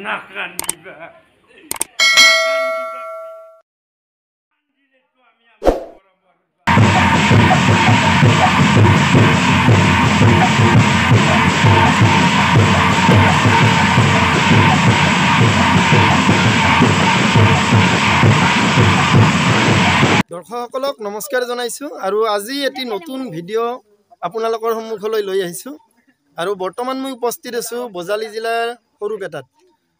নাকান্দিবা দৰ্শকসকলক নমস্কাৰ জনাইছোঁ আৰু আজি এটি নতুন ভিডিঅ' আপোনালোকৰ সন্মুখলৈ লৈ আহিছোঁ আৰু বৰ্তমান মই উপস্থিত আছোঁ বজালী জিলাৰ সৰুপেটাত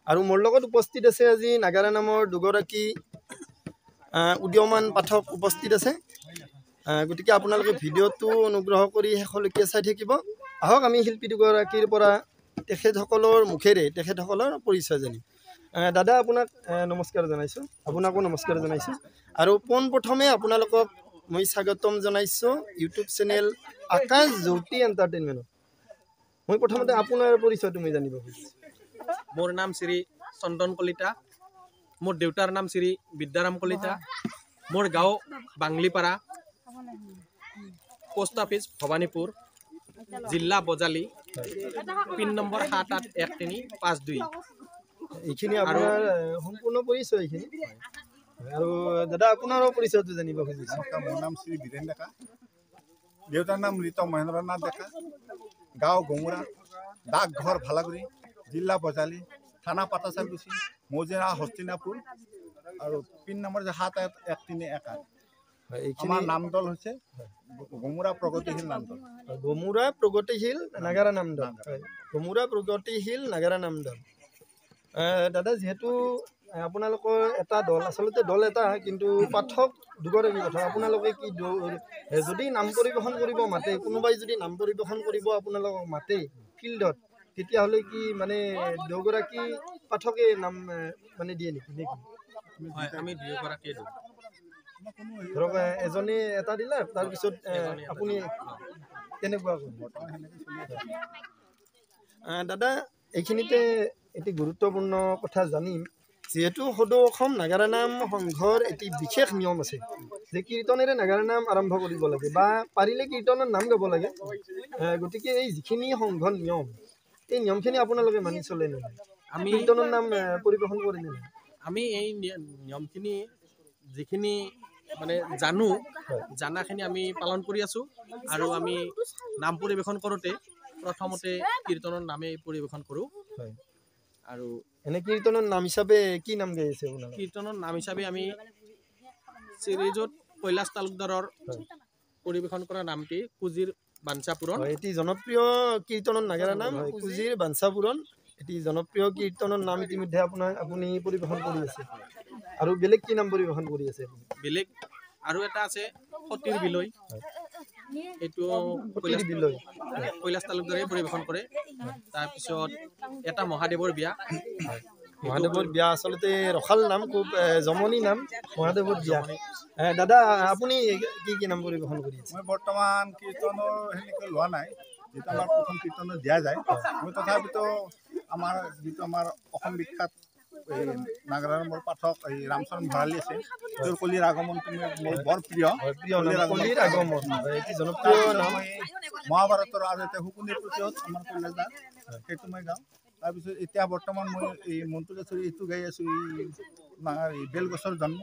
আৰু মোৰ লগত উপস্থিত আছে আজি নাগাৰা নামৰ দুগৰাকী উদীয়মান পাঠক উপস্থিত আছে গতিকে আপোনালোকে ভিডিঅ'টো অনুগ্ৰহ কৰি শেষলৈকে চাই থাকিব আহক আমি শিল্পী দুগৰাকীৰ পৰা তেখেতসকলৰ মুখেৰে তেখেতসকলৰ পৰিচয় জানিম দাদা আপোনাক নমস্কাৰ জনাইছোঁ আপোনাকো নমস্কাৰ জনাইছোঁ আৰু পোনপ্ৰথমে আপোনালোকক মই স্বাগতম জনাইছোঁ ইউটিউব চেনেল আকাশ জ্যোতি এণ্টাৰটেইনমেণ্টত মই প্ৰথমতে আপোনাৰ পৰিচয়টো মই জানিব খুজিছোঁ মোৰ নাম শ্ৰী চন্দন কলিতা মোৰ দেউতাৰ নাম শ্ৰী বিদ্যাৰাম কলিতা মোৰ গাঁও বাংলিপাৰা পোষ্ট অফিচ ভৱানীপুৰ জিলা বজালী পিন নম্বৰ 781352 এইখিনি আপোনাৰ সম্পূৰ্ণ পৰিচয় এইখিনি আৰু দাদা আপোনাৰো পৰিচয়টো জানিব খুজিছোঁ মোৰ নাম শ্ৰী বীৰেন ডেকা দেউতাৰ নাম ঋত মহেন্দ্ৰনাথ ডেকা গাঁও গমুৰা ডাকঘৰ ভালাগুৰি জিলা বজালী থানা পাটাচালকুছি মৌজেৰা হস্তিনাপুৰ আৰু পিন নম্বৰ 711318 আমাৰ নামদল হৈছে গমুৰা প্ৰগতিশীল নামদল গমুৰা প্ৰগতিশীল নাগাৰা নামদল গমুৰা প্ৰগতিশীল নাগাৰা নামদল দাদা যিহেতু আপোনালোকৰ এটা দল আচলতে দল এটা কিন্তু পাঠক দুগৰাকী কথা আপোনালোকে কি যদি নাম পৰিৱেশন কৰিব মাতে কোনোবাই যদি নাম পৰিৱেশন কৰিব আপোনালোকক মাতে ফিল্ডত তেতিয়াহ'লে কি মানে দুগৰাকী পাঠকে নাম মানে দিয়ে নেকি আমি দুয়োগৰাকীয়ে দিওঁ ধৰক এজনে এটা দিলে তাৰপিছত আপুনি তেনেকুৱা দাদা এইখিনিতে এটি গুৰুত্বপূৰ্ণ কথা জানিম যিহেতু সদৌ অসম নাগাৰা নাম সংঘৰ এটি বিশেষ নিয়ম আছে যে কীৰ্তনেৰে নাগাৰা নাম আৰম্ভ কৰিব লাগে বা পাৰিলে কীৰ্তনৰ নাম গাব লাগে গতিকে এই যিখিনি সংঘৰ নিয়ম এই নিয়মখিনি আপোনালোকে মানি চলে নে আমি কীৰ্তনৰ নাম পৰিৱেশন কৰি নে আমি এই নিয়মখিনি যিখিনি মানে জানো জানাখিনি আমি পালন কৰি আছোঁ আৰু আমি নাম পৰিৱেশন কৰোঁতে প্ৰথমতে কীৰ্তনৰ নামেই পৰিৱেশন কৰোঁ আৰু এনে কীৰ্তনৰ নাম হিচাপে কি নাম গাই আছে আপোনাৰ কীৰ্তনৰ নাম হিচাপে আমি শ্ৰীযুত কৈলাশ তালুকদাৰৰ পৰিৱেশন কৰা নামটি কুজিৰ বাঞ্ছা পূৰণ এটি জনপ্ৰিয় কীৰ্তনৰ নাগাৰা নাম কুজিৰ বাঞ্ছা পূৰণ এটি জনপ্ৰিয় কীৰ্তনৰ নাম ইতিমধ্যে আপুনি পৰিৱেশন কৰি আছে আৰু বেলেগ কি নাম পৰিৱেশন কৰি আছে বেলেগ আৰু এটা আছে সতীৰ বিলৈ এইটো কৈলাশ তালুকদাৰে পৰিৱেশন কৰে তাৰপিছত এটা মহাদেৱৰ বিয়া মহাদেৱৰ বিয়া আচলতে ৰখাল নাম খুব জমনি নাম মহাদেৱৰ বিয়া দাদা আপুনি কি নাম পৰিৱেশন কৰি আছে মই বৰ্তমান কীৰ্তনৰ সেনেকৈ লোৱা নাই যিটো আমাৰ প্ৰথম কীৰ্তনত দিয়া যায় মই তথাপিতো আমাৰ যিটো আমাৰ অসম বিখ্যাত নাগাৰা নামৰ পাঠক এই ৰামচৰণ ভঁৰালী আছে তেওঁৰ কলিৰ আগমনটো মোৰ বৰ প্ৰিয় কলিৰ আগমন এটি জনপ্ৰিয় নাম মহাভাৰতৰ আৰু এটা শুকুনিৰ প্ৰতিশোধ আমাৰ কলেজৰ সেইটো মই গাওঁ তাৰপিছত এতিয়া বৰ্তমান মই এই মন্তুলেশ্বৰী এইটো গাই আছোঁ এই বেলগছৰ জন্ম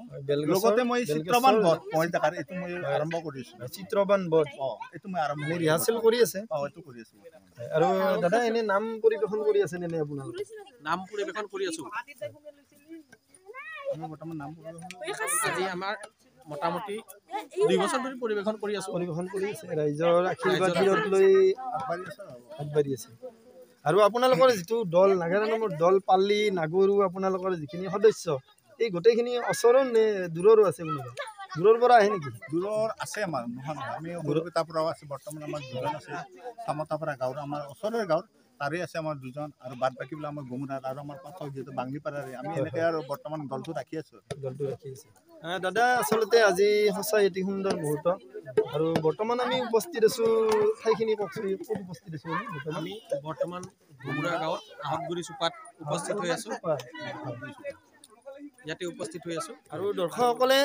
লগতে মই চিত্ৰবান বধ মই দেখাৰ এইটো মই আৰম্ভ কৰিছোঁ চিত্ৰবান বধ এইটো মই আৰম্ভ ৰিহাৰ্চেল কৰি আছে এইটো কৰি আছোঁ আৰু দাদা এনে নাম পৰিৱেশন কৰি আছে নে আপোনালোকে নাম পৰিৱেশন কৰি আছোঁ বৰ্তমান নাম আজি আমাৰ মোটামুটি 2 বছৰ ধৰি পৰিৱেশন কৰি আছোঁ ৰাইজৰ আশীৰ্বাদ লৈ আগবাঢ়ি আছে আৰু আপোনালোকৰ যিটো দল নাগাৰা নামৰ দল পাল্লি নাগৰু আপোনালোকৰ যিখিনি সদস্য এই গোটেইখিনি ওচৰৰ নে দূৰৰো আছে কোনোবা দূৰৰ পৰা আহে নেকি দূৰৰ আছে আমাৰ নহয় আমি সৰুপেটাৰ পৰাও আছে বৰ্তমান আমাৰ দুজন আছে চামতাৰ পৰা গাঁৱৰ আমাৰ ওচৰৰে গাঁৱৰ তাৰে আছে আমাৰ দুজন আৰু বাদ বাকীবিলাক আমাৰ গমুৰাত আৰু আমাৰ পাঠক যিহেতু বাংলিপাৰাৰে আমি এনেকৈ আৰু বৰ্তমান দলটো ৰাখি আছোঁ দাদা আচলতে আজি সঁচাই এটি সুন্দৰ মুহূৰ্ত আৰু বৰ্তমান আমি উপস্থিত আছোঁ ঠাইখিনি কওকচোন ক'ত উপস্থিত আছোঁ আমি বৰ্তমান গমুৰা গাঁৱত আহতগুৰি চুপাত উপস্থিত হৈ আছোঁ ইয়াতে উপস্থিত হৈ আছোঁ আৰু দৰ্শকসকলে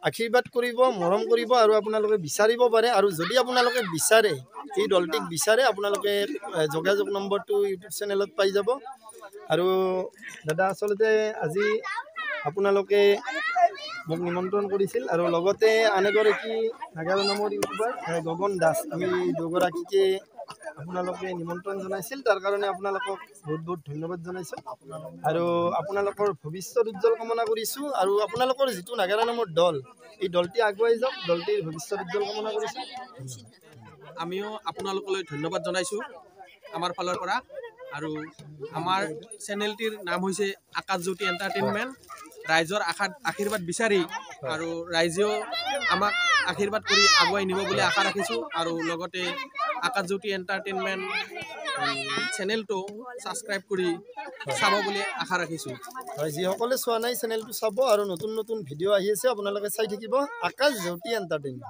আশীৰ্বাদ কৰিব মৰম কৰিব আৰু আপোনালোকে বিচাৰিব পাৰে আৰু যদি আপোনালোকে বিচাৰে এই দলটিক বিচাৰে আপোনালোকে যোগাযোগ নম্বৰটো ইউটিউব চেনেলত পাই যাব আৰু দাদা আচলতে আজি আপোনালোকে মোক নিমন্ত্ৰণ কৰিছিল আৰু লগতে আন এগৰাকী নাগাৰা নামৰ ইউটিউবাৰ গগন দাস আমি দুগৰাকীকে আপোনালোকে নিমন্ত্ৰণ জনাইছিল তাৰ কাৰণে আপোনালোকক বহুত বহুত ধন্যবাদ জনাইছোঁ আৰু আপোনালোকৰ ভৱিষ্যত উজ্জ্বল কামনা কৰিছোঁ আৰু আপোনালোকৰ যিটো নাগাৰা নামৰ দল এই দলটি আগুৱাই যাওক দলটিৰ ভৱিষ্যত উজ্জ্বল কামনা কৰিছোঁ আমিও আপোনালোকলৈ ধন্যবাদ জনাইছোঁ আমাৰ ফালৰ পৰা আৰু আমাৰ চেনেলটিৰ নাম হৈছে আকাশজ্যোতি এণ্টাৰটেইনমেণ্ট ৰাইজৰ আশীৰ্বাদ বিচাৰি আৰু ৰাইজেও আমাক আশীৰ্বাদ কৰি আগুৱাই নিব বুলি আশা ৰাখিছোঁ আৰু লগতে আকাশজ্যোতি এণ্টাৰটেইনমেণ্ট চেনেলটো ছাবস্ক্ৰাইব কৰি চাব বুলি আশা ৰাখিছোঁ হয় যিসকলে চোৱা নাই চেনেলটো চাব আৰু নতুন নতুন ভিডিঅ' আহি আছে আপোনালোকে চাই থাকিব আকাশজ্যোতি এণ্টাৰটেইনমেণ্ট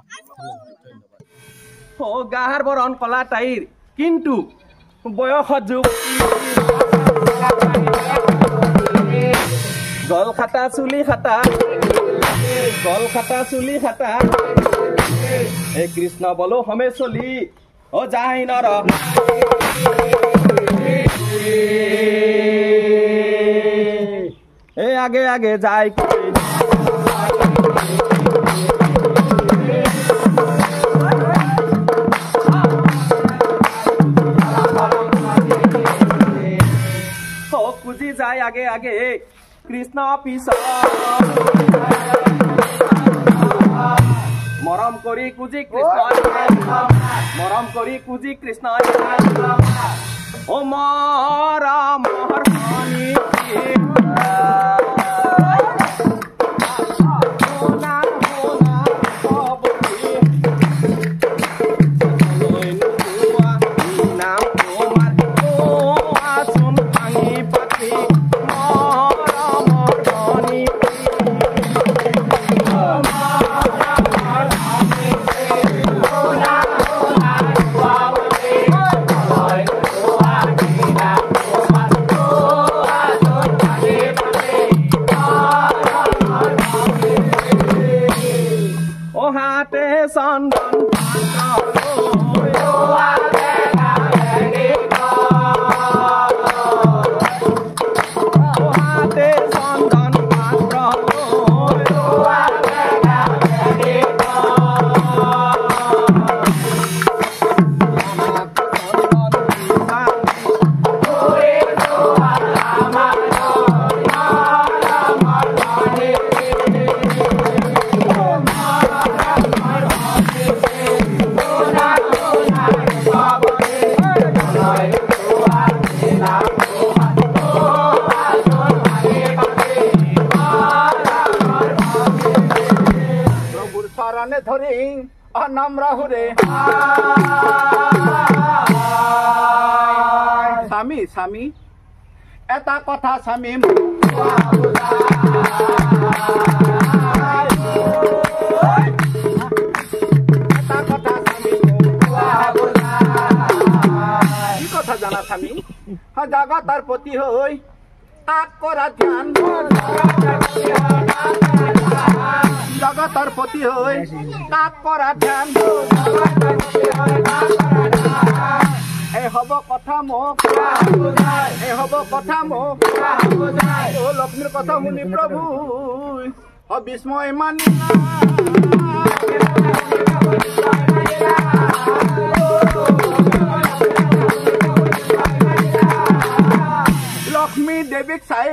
গাহাৰ বৰণ কলা তাইৰ কিন্তু বয়সত যুগ গল খাটা চুলি খাটা হে কৃষ্ণ বলো হমে চলি ও যাই নৰ এ আগে আগে যাই কুজি যায় আগে আগে কৃষ্ণ পিছত মৰম কৰি কুজি কৃষ্ণ ও মৰমৰ পানী হাতে চন্দন ধৰি নাম ৰাহুৰে স্বামী স্বামী এটা কথা স্বামী কি কথা জানা স্বামী জগতৰ প্ৰতি হৈ তাক কৰা ধ্যান জগতৰ প্ৰতি হৈ তাক কৰা ধ্যান এই হ'ব কথা মোক এই হ'ব কথা মোক অ লক্ষ্মীৰ কথা শুনি প্ৰভু বিস্ময় মানি লক্ষ্মী দেৱীক চাই